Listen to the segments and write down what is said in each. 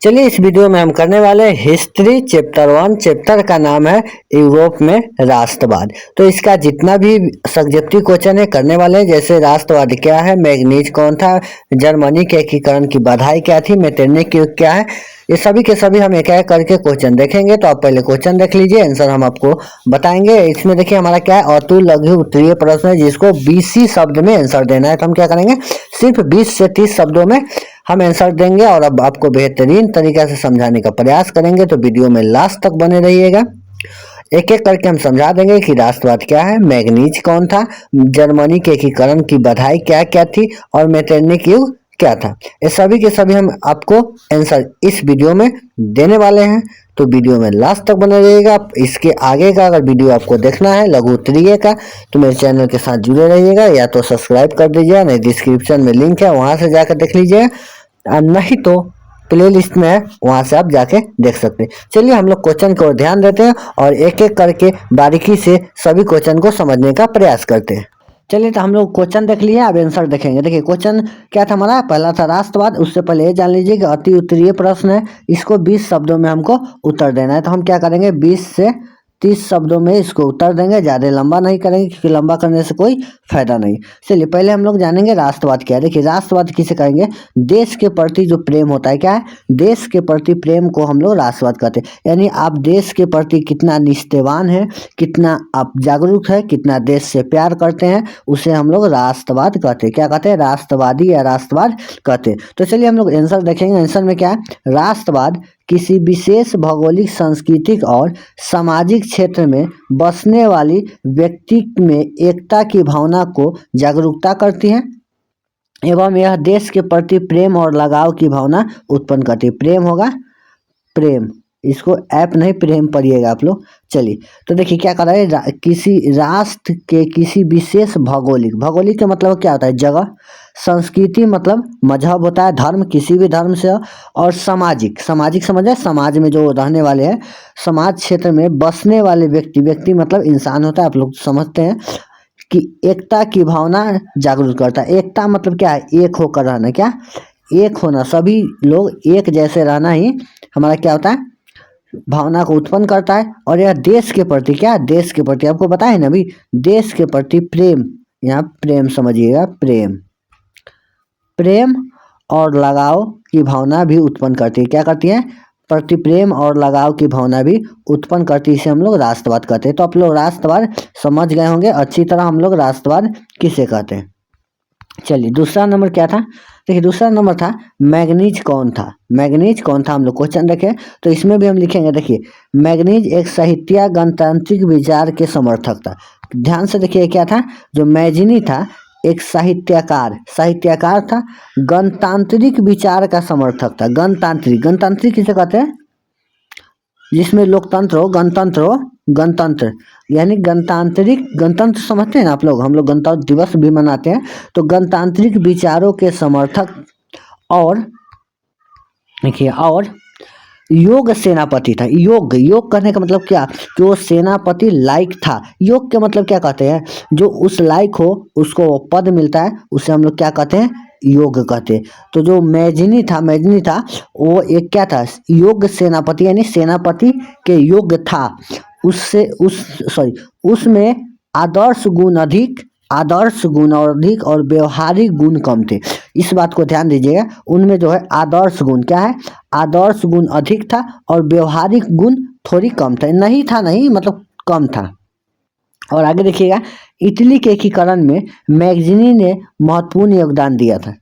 चलिए इस वीडियो में हम करने वाले हैं हिस्ट्री चैप्टर 1। चैप्टर का नाम है यूरोप में राष्ट्रवाद। तो इसका जितना भी सब्जेक्टिव क्वेश्चन है करने वाले हैं, जैसे राष्ट्रवाद क्या है, मैग्नीज कौन था, जर्मनी के एकीकरण की बाधाएं क्या थी, मेटरनिक युग क्या है, ये सभी के सभी हम एक एक करके क्वेश्चन देखेंगे। तो आप पहले क्वेश्चन देख लीजिए, आंसर हम आपको बताएंगे। इसमें देखिए हमारा क्या है, अतुल लघु उत्तरीय प्रश्न है जिसको 20 शब्द में आंसर देना है। तो हम क्या करेंगे, सिर्फ 20 से 30 शब्दों में हम आंसर देंगे और अब आपको बेहतरीन तरीके से समझाने का प्रयास करेंगे। तो वीडियो में लास्ट तक बने रहिएगा। एक एक करके हम समझा देंगे कि राष्ट्रवाद क्या है, मैग्नीज कौन था, जर्मनी के एकीकरण की बाधाएं क्या क्या थी और मेटरनिक युग क्या था। ये सभी के सभी हम आपको आंसर इस वीडियो में देने वाले हैं। तो वीडियो में लास्ट तक बने रहिएगा। इसके आगे का अगर वीडियो आपको देखना है लघु उत्तरीय का, तो मेरे चैनल के साथ जुड़े रहिएगा, या तो सब्सक्राइब कर दीजिए, नहीं डिस्क्रिप्शन में लिंक है वहां से जाकर देख लीजिए, नहीं तो प्ले लिस्ट में है वहां से आप जाके देख सकते हैं। चलिए हम लोग क्वेश्चन को ध्यान देते हैं और एक एक करके बारीकी से सभी क्वेश्चन को समझने का प्रयास करते हैं। चलिए तो हम लोग क्वेश्चन देख लिए, अब आंसर देखेंगे। देखिए क्वेश्चन क्या था हमारा, पहला था राष्ट्रवाद। उससे पहले ये जान लीजिए कि अति उत्तरीय प्रश्न है, इसको 20 शब्दों में हमको उत्तर देना है। तो हम क्या करेंगे, 20 से 30 शब्दों में इसको उत्तर देंगे, ज़्यादा लंबा नहीं करेंगे क्योंकि लंबा करने से कोई फायदा नहीं। चलिए पहले हम लोग जानेंगे राष्ट्रवाद क्या है। देखिए राष्ट्रवाद किसे कहेंगे, देश के प्रति जो प्रेम होता है, क्या है, देश के प्रति प्रेम को हम लोग राष्ट्रवाद कहते हैं। यानी आप देश के प्रति कितना निष्ठावान है, कितना आप जागरूक है, कितना देश से प्यार करते हैं, उसे हम लोग राष्ट्रवाद कहते हैं। क्या कहते हैं, राष्ट्रवादी या राष्ट्रवाद कहते हैं। तो चलिए हम लोग आंसर देखेंगे। आंसर में क्या है, राष्ट्रवाद किसी विशेष भौगोलिक, सांस्कृतिक और सामाजिक क्षेत्र में बसने वाली व्यक्ति में एकता की भावना को जागरूकता करती है एवं यह देश के प्रति प्रेम और लगाव की भावना उत्पन्न करती है। प्रेम होगा, प्रेम, इसको ऐप नहीं प्रेम पढ़िएगा आप लोग। चलिए तो देखिए क्या कर रहा है, किसी राष्ट्र के किसी विशेष भौगोलिक, भौगोलिक का मतलब क्या होता है, जगह, संस्कृति मतलब मजहब होता है, धर्म किसी भी धर्म से, और सामाजिक, सामाजिक समझ है, समाज में जो रहने वाले हैं, समाज क्षेत्र में बसने वाले व्यक्ति, व्यक्ति मतलब इंसान होता है, आप लोग समझते हैं कि एकता की भावना जागरूक करता है। एकता मतलब क्या है, एक होकर रहना, क्या, एक होना, सभी लोग एक जैसे रहना ही हमारा क्या होता है, भावना को उत्पन्न करता है। और यह देश के प्रति, क्या, देश के प्रति, आपको पता है ना अभी, देश के प्रति प्रेम, यहाँ प्रेम समझिएगा, प्रेम, प्रेम और लगाव की भावना भी उत्पन्न करती है। क्या करती है, प्रति प्रेम और लगाव की भावना भी उत्पन्न करती है, इसे हम लोग राष्ट्रवाद कहते हैं। तो आप लोग राष्ट्रवाद समझ गए होंगे अच्छी तरह, हम लोग राष्ट्रवाद किसे कहते हैं। चलिए दूसरा नंबर क्या था, देखिए दूसरा नंबर था मैग्नीज कौन था। मैग्नीज कौन था, हम लोग क्वेश्चन देखें तो इसमें भी हम लिखेंगे। देखिए मैग्नीज एक साहित्य गणतांत्रिक विचार के समर्थक था। ध्यान से देखिए क्या था, जो मैग्नी था एक साहित्यकार, साहित्यकार था, गणतांत्रिक विचार का समर्थक था। गणतांत्रिक, गणतांत्रिक किसे कहते हैं, जिसमें लोकतंत्र हो, गणतंत्र हो, गणतंत्र यानी गणतांत्रिक, गणतंत्र समझते हैं ना आप लोग, हम लोग गणतंत्र दिवस भी मनाते हैं। तो गणतांत्रिक विचारों के समर्थक और देखिए और योग सेनापति था। योग, योग करने का मतलब क्या, कि वो सेनापति लायक था। योग के मतलब क्या कहते हैं, जो उस लायक हो उसको पद मिलता है, उसे हम लोग क्या कहते हैं, योग कहते हैं। तो जो मैग्नी था, मैग्नी था वो एक क्या था, योग सेनापति, यानी सेनापति के योग था। उससे उसमें आदर्श गुण अधिक, आदर्श गुण और अधिक और व्यवहारिक गुण कम थे। इस बात को ध्यान दीजिएगा, उनमें जो है आदर्श गुण क्या है, आदर्श गुण अधिक था और व्यवहारिक गुण थोड़ी कम था, नहीं था, नहीं मतलब कम था। और आगे देखिएगा, इटली के एकीकरण में मैग्नी ने महत्वपूर्ण योगदान दिया था।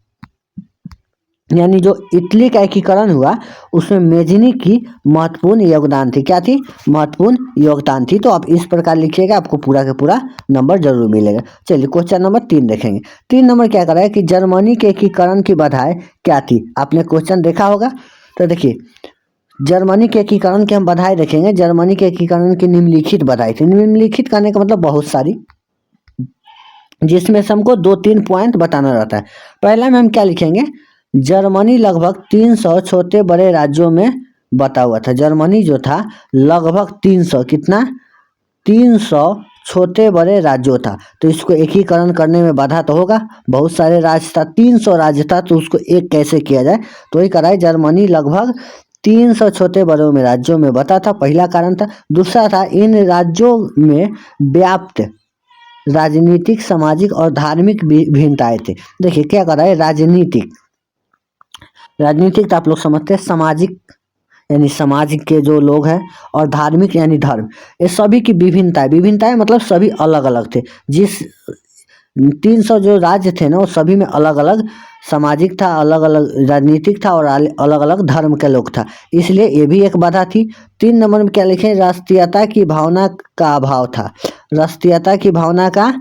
यानी जो इटली का एकीकरण हुआ उसमें मैग्नी की महत्वपूर्ण योगदान थी। क्या थी, महत्वपूर्ण योगदान थी। तो आप इस प्रकार लिखिएगा, आपको पूरा का पूरा नंबर जरूर मिलेगा। चलिए क्वेश्चन नंबर 3 देखेंगे। 3 नंबर क्या कर रहा है कि जर्मनी के एकीकरण की बाधाएं क्या थी। आपने क्वेश्चन देखा होगा, तो देखिए जर्मनी के एकीकरण की हम बाधाएं देखेंगे। जर्मनी के एकीकरण की निम्नलिखित बाधाएं थी। निम्नलिखित करने का मतलब बहुत सारी, जिसमें से हमको 2-3 पॉइंट बताना रहता है। पहला में हम क्या लिखेंगे, जर्मनी लगभग 300 छोटे बड़े राज्यों में बटा हुआ था। जर्मनी जो था लगभग 300, कितना, 300 छोटे बड़े राज्यों था। तो इसको एकीकरण करने में बाधा तो होगा, बहुत सारे राज्य था, 300 राज्य था, तो उसको एक कैसे किया जाए, तो ये कराए जर्मनी लगभग 300 छोटे बड़ों में राज्यों में बटा था, पहला कारण था। दूसरा था इन राज्यों में व्याप्त राजनीतिक, सामाजिक और धार्मिक भिन्नताएं थे। देखिए क्या कर रहा है, राजनीतिक तो आप लोग समझते हैं, सामाजिक यानी समाज के जो लोग हैं, और धार्मिक यानी धर्म, ये सभी की विभिन्नताएं मतलब सभी अलग अलग थे। जिस 300 जो राज्य थे ना, वो सभी में अलग अलग सामाजिक था, अलग अलग राजनीतिक था और अलग अलग धर्म के लोग था, इसलिए ये भी एक बाधा थी। 3 नंबर में क्या लिखे, राष्ट्रीयता की भावना का अभाव था। राष्ट्रीयता की भावना का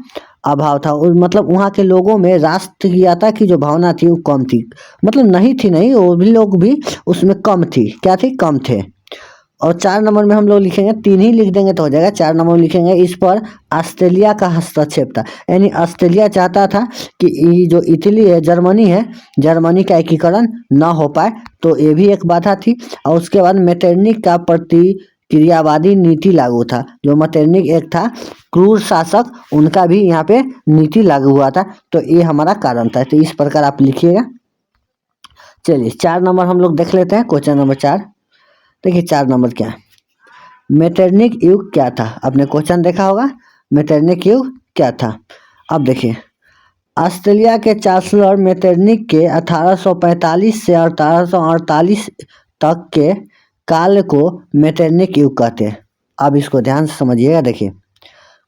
अभाव था, और मतलब वहाँ के लोगों में राष्ट्रीयता की जो भावना थी वो कम थी, मतलब नहीं थी नहीं, वो भी लोग भी उसमें कम थी, क्या थी, कम थे। और 4 नंबर में हम लोग लिखेंगे, 3 ही लिख देंगे तो हो जाएगा। 4 नंबर में लिखेंगे, इस पर ऑस्ट्रेलिया का हस्तक्षेप था, यानी ऑस्ट्रेलिया चाहता था कि ये जो इटली है, जर्मनी है, जर्मनी का एकीकरण ना हो पाए, तो ये भी एक बाधा थी। और उसके बाद मेटरनिक का प्रतिक्रियावादी नीति लागू था। जो मेटरनिक एक था क्रूर शासक, उनका भी यहाँ पे नीति लागू हुआ था, तो ये हमारा कारण था। तो इस प्रकार आप लिखिएगा। चलिए 4 नंबर हम लोग देख लेते हैं, क्वेश्चन नंबर 4। देखिए 4 नंबर क्या है, मेटरनिक युग क्या था। आपने क्वेश्चन देखा होगा, मेटरनिक युग क्या था। अब देखिए, ऑस्ट्रेलिया के चांसलर मेटरनिक के 1845 से 1848 तक के काल को मेटरनिक युग कहते हैं। अब इसको ध्यान से समझिएगा। देखिए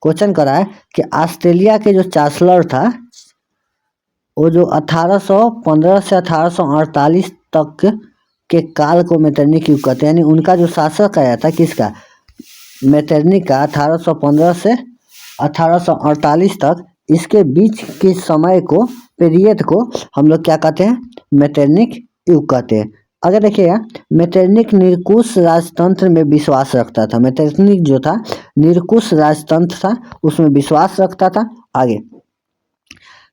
क्वेश्चन करा है कि ऑस्ट्रेलिया के जो चांसलर था, वो जो 1815 से 1848 तक के काल को मेटरनिक युग कहते हैं, यानी उनका जो शासक आया था, किसका, मेटरनिक का, 1815 से 1848 तक, इसके बीच के समय को, पीरियड को हम लोग क्या कहते हैं, मेटरनिक युग कहते हैं। अगर देखिएगा, मेटरनिक निरंकुश राजतंत्र में विश्वास रखता था। मेटरनिक जो था निरंकुश राजतंत्र था, उसमें विश्वास रखता था। आगे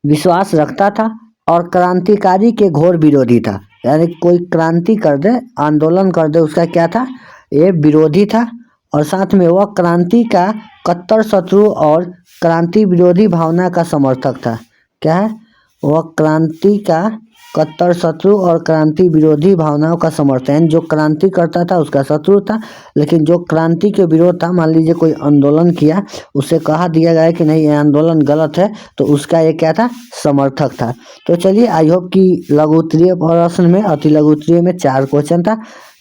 विश्वास रखता था और क्रांतिकारी के घोर विरोधी था, यानी कोई क्रांति कर दे, आंदोलन कर दे, उसका क्या था, ये विरोधी था। और साथ में वह क्रांति का कट्टर शत्रु और क्रांति विरोधी भावना का समर्थक था। क्या है, वह क्रांति का कट्टर शत्रु और क्रांति विरोधी भावनाओं का समर्थन, जो क्रांति करता था उसका शत्रु था, लेकिन जो क्रांति के विरोध था, मान लीजिए कोई आंदोलन किया, उसे कहा दिया गया कि नहीं ये आंदोलन गलत है, तो उसका ये क्या था, समर्थक था। तो चलिए, आई होप कि लघु उत्तरीय प्रश्न में, अति लघु उत्तरीय में 4 क्वेश्चन था,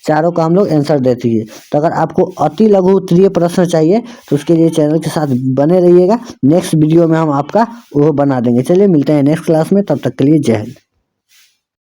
चारों का हम लोग आंसर देते हैं। तो अगर आपको अति लघु उत्तरीय प्रश्न चाहिए तो उसके लिए चैनल के साथ बने रहिएगा। नेक्स्ट वीडियो में हम आपका वो बना देंगे। चलिए मिलते हैं नेक्स्ट क्लास में, तब तक के लिए जय हिंद।